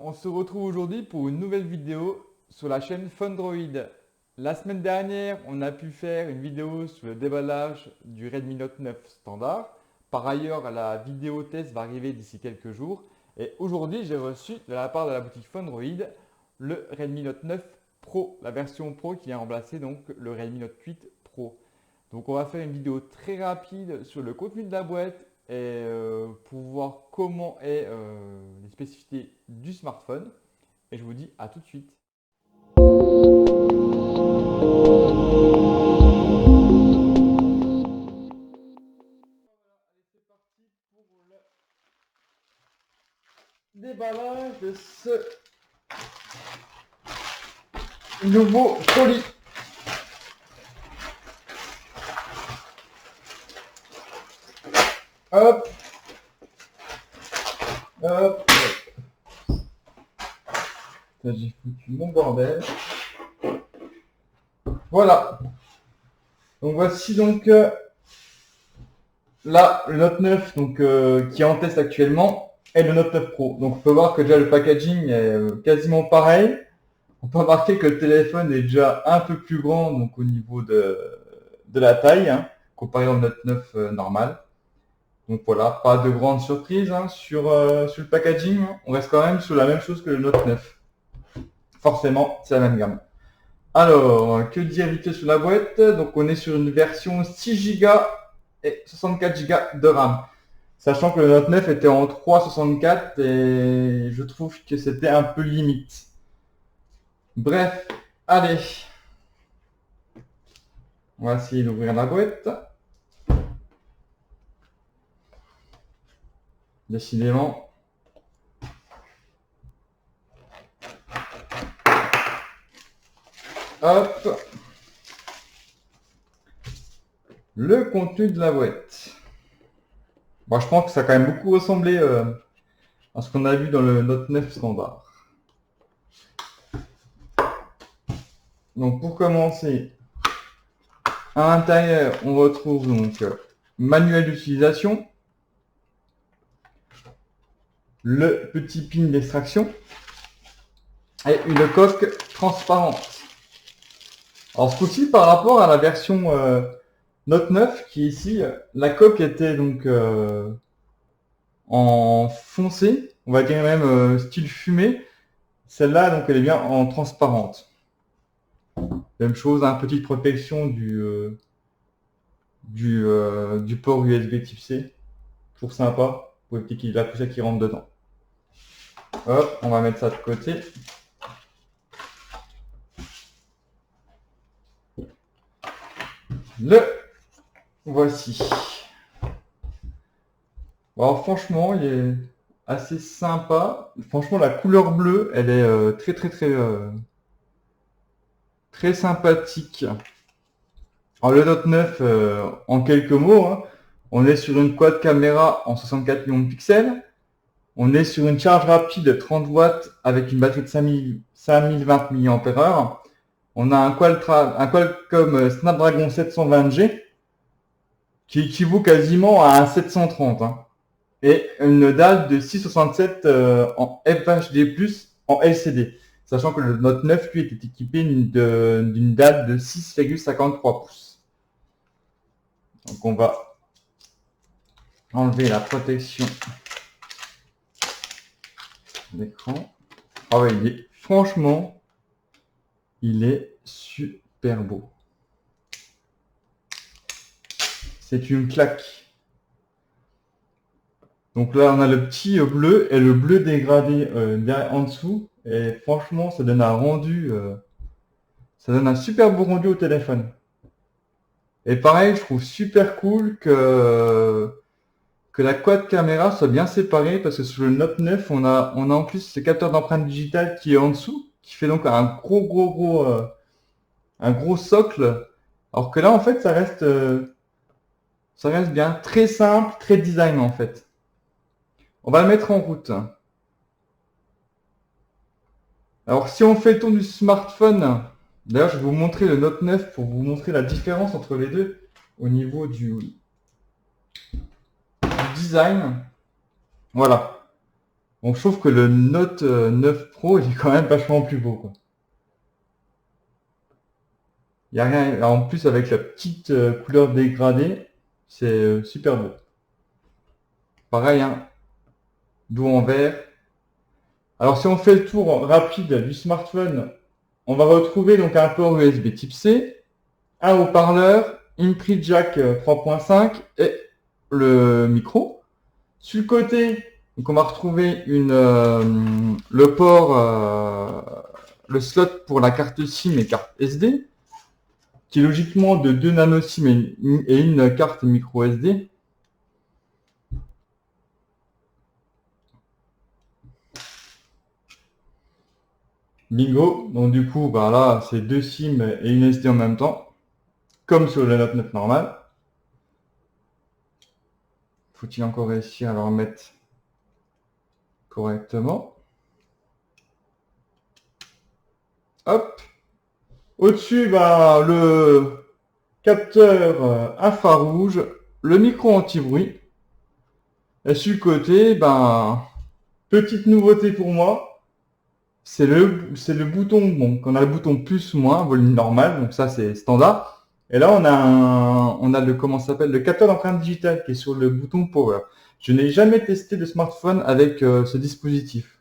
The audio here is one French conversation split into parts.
On se retrouve aujourd'hui pour une nouvelle vidéo sur la chaîne Fundroid. La semaine dernière, on a pu faire une vidéo sur le déballage du Redmi Note 9 standard. Par ailleurs, la vidéo test va arriver d'ici quelques jours. Et aujourd'hui, j'ai reçu de la part de la boutique Fundroid le Redmi Note 9 Pro, la version Pro qui vient remplacer donc le Redmi Note 8 Pro. Donc on va faire une vidéo très rapide sur le contenu de la boîte et pour voir comment est les spécificités du smartphone. Et je vous dis à tout de suite. C'est parti pour le déballage de ce nouveau colis. Hop, hop. J'ai foutu mon bordel. Voilà. Donc voici donc là le Note 9 donc, qui est en test actuellement et le Note 9 Pro. Donc on peut voir que déjà le packaging est quasiment pareil. On peut remarquer que le téléphone est déjà un peu plus grand donc au niveau de la taille, hein, comparé au Note 9 normal. Donc voilà, pas de grande surprise hein, sur le packaging. On reste quand même sur la même chose que le Note 9. Forcément, c'est la même gamme. Alors, que dire vite fait sur la boîte? Donc on est sur une version 6 Go et 64 Go de RAM. Sachant que le Note 9 était en 3,64 et je trouve que c'était un peu limite. Bref, allez. On va essayer d'ouvrir la boîte. Décidément. Hop. Le contenu de la boîte. Bon, je pense que ça a quand même beaucoup ressemblé à ce qu'on a vu dans le Note 9 standard. Donc pour commencer, à l'intérieur, on retrouve donc manuel d'utilisation, le petit pin d'extraction et une coque transparente. Alors ce coup-ci, par rapport à la version Note 9 qui est ici, la coque était donc en foncé, on va dire même style fumé. Celle-là, donc elle est bien en transparente. Même chose, hein, petite protection du port USB type C. Toujours sympa pour éviter qu'il y ait la poussière qui rentre dedans. Hop, on va mettre ça de côté. Le voici. Alors franchement, il est assez sympa. Franchement, la couleur bleue, elle est très sympathique. Alors le Note 9, en quelques mots, hein, on est sur une quad caméra en 64 millions de pixels. On est sur une charge rapide 30 watts avec une batterie de 5020 mAh. On a un Qualcomm Snapdragon 720G qui équivaut quasiment à un 730. Hein, et une dalle de 6,67 en FHD+, en LCD. Sachant que le Note 9, lui, était équipé d'une dalle de 6,53 pouces. Donc on va enlever la protection d'écran. Ah ouais, franchement, il est super beau. C'est une claque. Donc là, on a le petit bleu et le bleu dégradé en dessous. Et franchement, ça donne un super beau rendu au téléphone. Et pareil, je trouve super cool que la quad caméra soit bien séparée parce que sur le Note 9, on a en plus ce capteur d'empreinte digitale qui est en dessous, qui fait donc un gros socle. Alors que là, en fait, ça reste bien très simple, très design en fait. On va le mettre en route. Alors, si on fait le tour du smartphone, d'ailleurs, je vais vous montrer le Note 9 pour vous montrer la différence entre les deux au niveau du design. Voilà. Bon, je trouve que le Note 9 Pro, il est quand même vachement plus beau, quoi. Il y a rien. Alors, en plus, avec la petite couleur dégradée, c'est super beau. Pareil, hein, dos en vert. Alors, si on fait le tour rapide du smartphone, on va retrouver donc un port USB type C, un haut-parleur, une prise jack 3.5 et le micro. Sur le côté, donc on va retrouver le port, le slot pour la carte SIM et carte SD, qui est logiquement de 2 nano SIM et une carte micro SD. Bingo. Donc du coup, bah là, c'est 2 SIM et une SD en même temps, comme sur le Note 9 normal. Faut-il encore réussir à le remettre correctement? Hop. Au-dessus, bah, le capteur infrarouge, le micro anti-bruit. Et sur le côté, ben, petite nouveauté pour moi, c'est le bouton, bon, qu'on a le bouton plus ou moins, volume normal, donc ça c'est standard. Et là on a le, comment ça s'appelle, le capteur d'empreinte digitale qui est sur le bouton power. Je n'ai jamais testé de smartphone avec ce dispositif.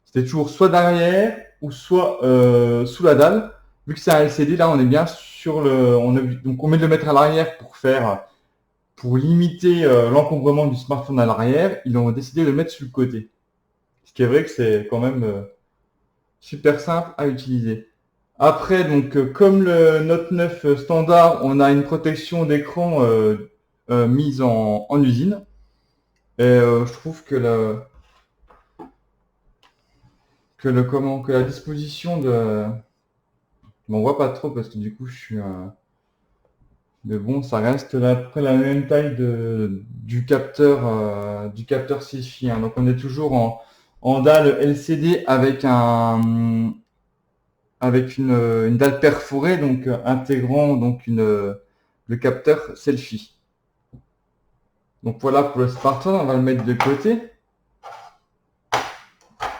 C'était toujours soit derrière ou soit sous la dalle. Vu que c'est un LCD, là on est bien sur donc on met de le mettre à l'arrière pour limiter l'encombrement du smartphone à l'arrière. Ils ont décidé de le mettre sur le côté. Ce qui est vrai que c'est quand même super simple à utiliser. Après, donc, comme le Note 9 standard, on a une protection d'écran mise en usine. Et je trouve que la disposition de... Bon, on voit pas trop parce que du coup, je suis... mais bon, ça reste après la même taille du capteur SiFi, hein. Donc, on est toujours en dalle LCD avec une dalle perforée, donc intégrant donc le capteur selfie. Donc voilà pour le smartphone, on va le mettre de côté.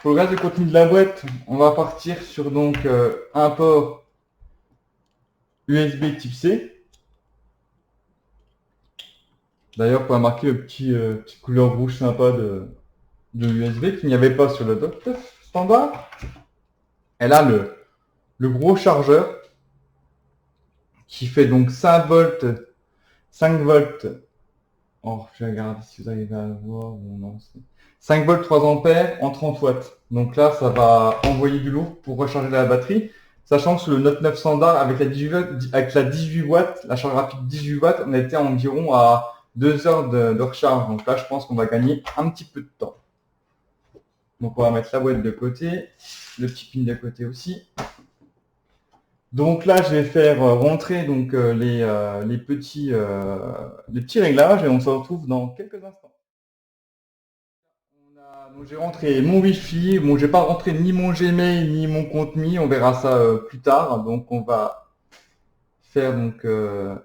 Pour le reste du contenu de la boîte, on va partir sur donc un port USB type C. D'ailleurs, on peut marquer le petit couleur rouge sympa de USB qu'il n'y avait pas sur le Note standard. Et là, le gros chargeur qui fait donc 5 volts, 5 volts. Oh, je regarde si vous arrivez à le voir. Bon, non, 5 volts 3 ampères en 30 watts. Donc là, ça va envoyer du lourd pour recharger la batterie. Sachant que sur le Note 9 standard, avec la 18 watts, la charge rapide 18 watts, on était environ à 2 heures de recharge. Donc là, je pense qu'on va gagner un petit peu de temps. Donc on va mettre la boîte de côté, le petit pin de côté aussi. Donc là, je vais faire rentrer donc les petits réglages et on se retrouve dans quelques instants. Donc j'ai rentré mon Wi-Fi. Bon, j'ai pas rentré ni mon Gmail ni mon compte Mi. On verra ça plus tard. Donc on va faire donc on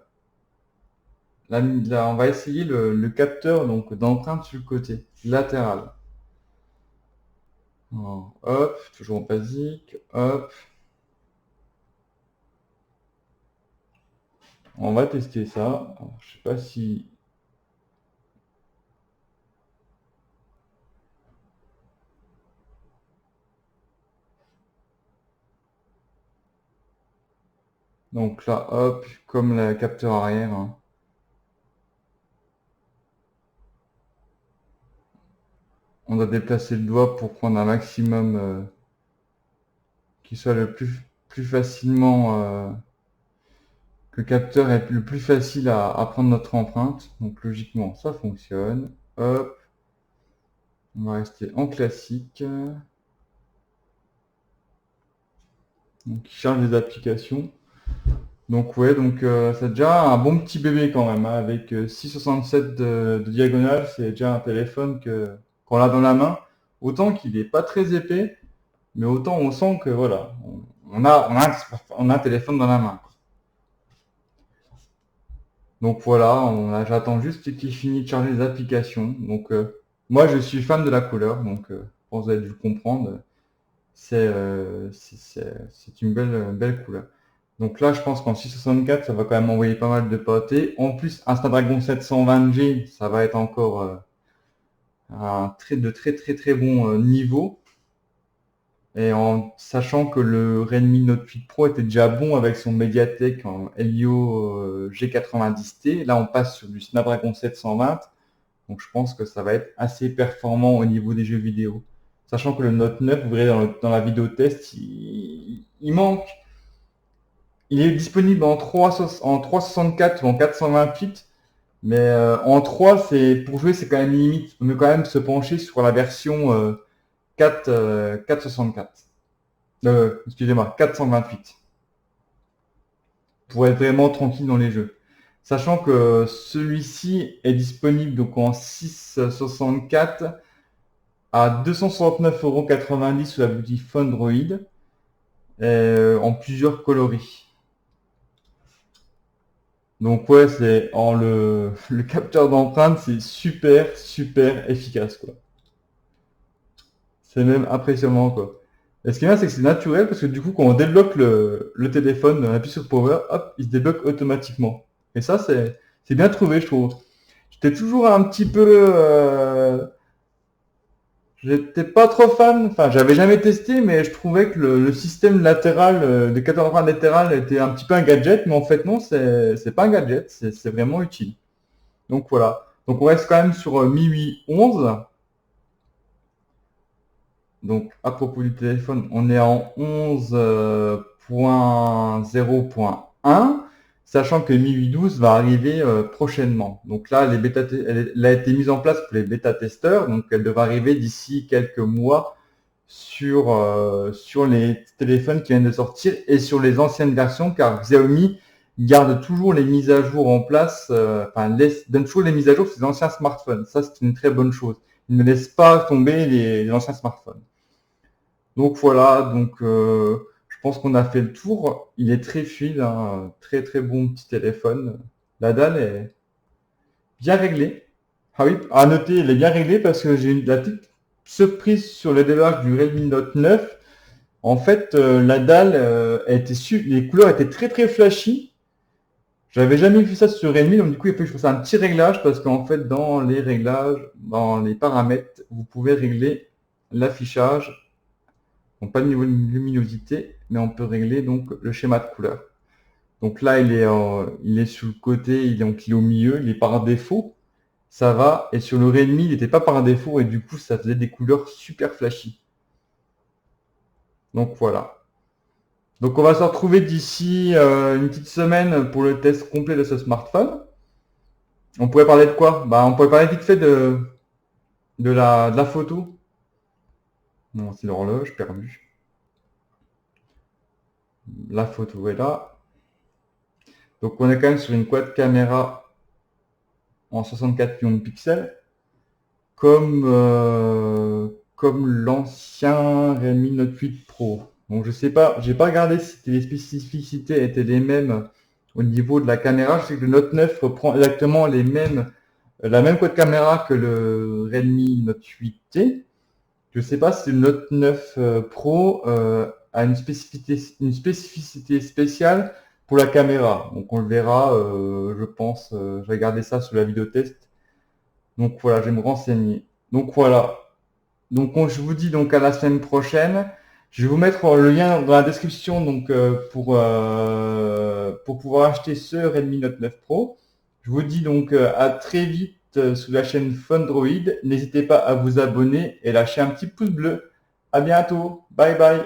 va essayer le capteur donc d'empreinte sur le côté latéral. Alors, hop, toujours en basique. Hop. On va tester ça. Alors, je sais pas si... Donc là, hop, comme le capteur arrière, hein. On doit déplacer le doigt pour prendre un maximum qui soit le plus facilement... que le capteur est le plus facile à prendre notre empreinte. Donc logiquement, ça fonctionne. Hop. On va rester en classique. Donc il charge les applications. Donc ouais, donc c'est déjà un bon petit bébé quand même, hein, avec 6,67 de diagonale, c'est déjà un téléphone qu'on a dans la main. Autant qu'il n'est pas très épais, mais autant on sent que voilà, on a un téléphone dans la main. Donc voilà, j'attends juste qu'il finisse de charger les applications. Donc moi je suis fan de la couleur, donc pense que vous avez dû le comprendre. C'est une belle couleur. Donc là, je pense qu'en 664, ça va quand même envoyer pas mal de pâté. En plus, un Snapdragon 720G, ça va être encore de très bon niveau. Et en sachant que le Redmi Note 8 Pro était déjà bon avec son Mediatek en Helio G90T, là on passe sur du Snapdragon 720, donc je pense que ça va être assez performant au niveau des jeux vidéo. Sachant que le Note 9, vous verrez dans la vidéo test, il manque. Il est disponible en 364 ou en 428, mais en 3, pour jouer, c'est quand même limite. On peut quand même se pencher sur la version 464. Excusez-moi, 428. Pour être vraiment tranquille dans les jeux. Sachant que celui-ci est disponible donc en 664 à 269,90 € sous la boutique Fundroid en plusieurs coloris. Donc ouais, le capteur d'empreinte, c'est super efficace quoi. C'est même impressionnant quoi. Et ce qui est bien, c'est que c'est naturel parce que du coup, quand on débloque le téléphone, on appuie sur Power, hop, il se débloque automatiquement. Et ça, c'est bien trouvé, je trouve. J'étais toujours un petit peu... j'étais pas trop fan, enfin, j'avais jamais testé, mais je trouvais que le système latéral, de capteur d'empreinte latéral était un petit peu un gadget, mais en fait, non, c'est pas un gadget, c'est vraiment utile. Donc voilà. Donc on reste quand même sur MIUI 11. Donc, à propos du téléphone, on est en 11.0.1, sachant que MIUI 12 va arriver prochainement. Donc là, elle a été mise en place pour les bêta-testeurs, donc elle devrait arriver d'ici quelques mois sur les téléphones qui viennent de sortir et sur les anciennes versions, car Xiaomi garde toujours les mises à jour en place, donne toujours les mises à jour sur les anciens smartphones. Ça, c'est une très bonne chose. Il ne laisse pas tomber les anciens smartphones. Donc voilà, je pense qu'on a fait le tour. Il est très fluide, hein, très bon petit téléphone. La dalle est bien réglée. Ah oui, à noter, elle est bien réglée parce que j'ai eu la petite surprise sur le démarrage du Redmi Note 9. En fait, la dalle les couleurs étaient très flashy. J'avais jamais vu ça sur Redmi, donc du coup il faut que je fasse un petit réglage parce qu'en fait dans les réglages, dans les paramètres, vous pouvez régler l'affichage. Donc pas de niveau de luminosité, mais on peut régler donc le schéma de couleur. Donc là, il est sur le côté, donc il est au milieu, il est par défaut, ça va. Et sur le Redmi, il n'était pas par défaut et du coup, ça faisait des couleurs super flashy. Donc voilà. Donc on va se retrouver d'ici une petite semaine pour le test complet de ce smartphone. On pourrait parler de quoi? On pourrait parler vite fait de la photo. Non, c'est l'horloge, perdu. La photo est là. Donc on est quand même sur une quad caméra en 64 millions de pixels, comme l'ancien Redmi Note 8 Pro. Donc je sais pas, j'ai pas regardé si les spécificités étaient les mêmes au niveau de la caméra. Je sais que le Note 9 reprend exactement la même quad caméra que le Redmi Note 8T. Je sais pas si le Note 9 Pro a une spécificité spéciale pour la caméra. Donc on le verra, je pense, je vais regarder ça sur la vidéo test. Donc voilà, je vais me renseigner. Donc voilà. Donc je vous dis donc à la semaine prochaine. Je vais vous mettre le lien dans la description donc pour pouvoir acheter ce Redmi Note 9 Pro. Je vous dis donc à très vite sur la chaîne Fundroid. N'hésitez pas à vous abonner et lâcher un petit pouce bleu. À bientôt. Bye bye.